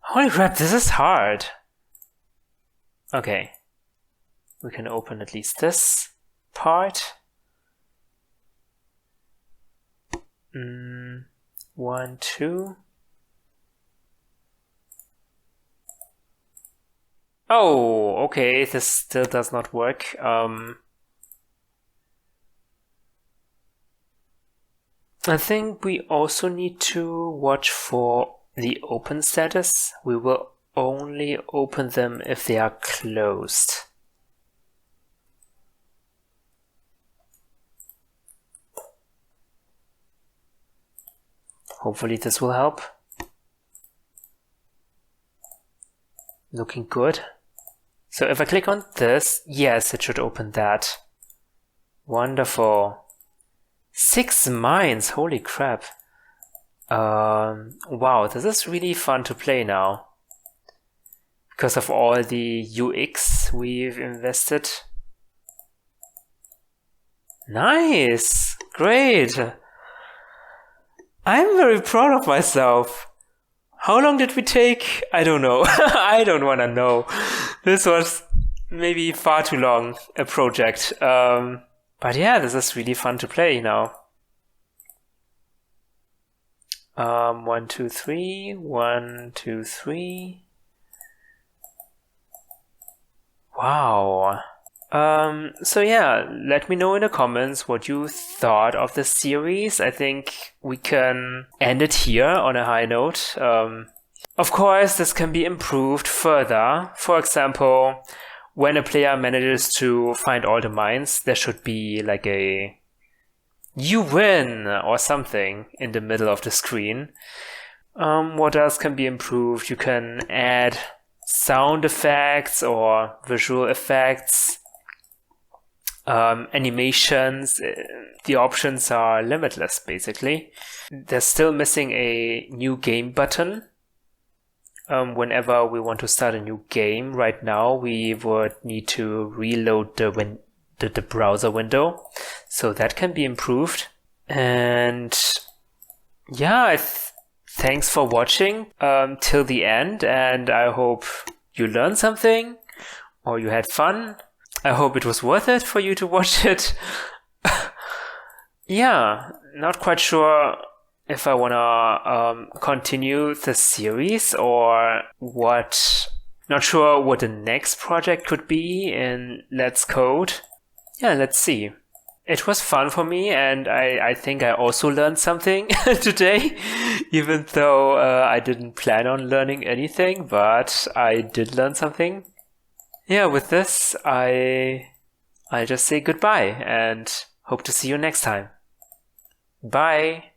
Holy crap, this is hard. Okay. We can open at least this part. 1, 2. Oh, okay, this still does not work. I think we also need to watch for the open status. We will only open them if they are closed. Hopefully this will help. Looking good. So if I click on this, yes, it should open that. Wonderful. 6 mines, holy crap. Wow, this is really fun to play now. Because of all the UX we've invested. Nice! Great! I'm very proud of myself. How long did we take? I don't know. I don't want to know. This was maybe far too long a project. But yeah, this is really fun to play now. 1, 2, 3. 1, 2, 3. Wow. So yeah, let me know in the comments what you thought of the series. I think we can end it here on a high note. Of course, this can be improved further. For example, when a player manages to find all the mines, there should be like a "you win" or something in the middle of the screen. What else can be improved? You can add sound effects or visual effects. Animations, the options are limitless basically. They're still missing a new game button. Whenever we want to start a new game right now, we would need to reload the browser window. So that can be improved. And yeah, thanks for watching till the end, and I hope you learned something or you had fun. I hope it was worth it for you to watch it. Yeah, not quite sure if I wanna continue the series or what. Not sure what the next project could be in Let's Code. Yeah, let's see. It was fun for me, and I think I also learned something today, even though I didn't plan on learning anything, but I did learn something. Yeah, with this, I just say goodbye and hope to see you next time. Bye!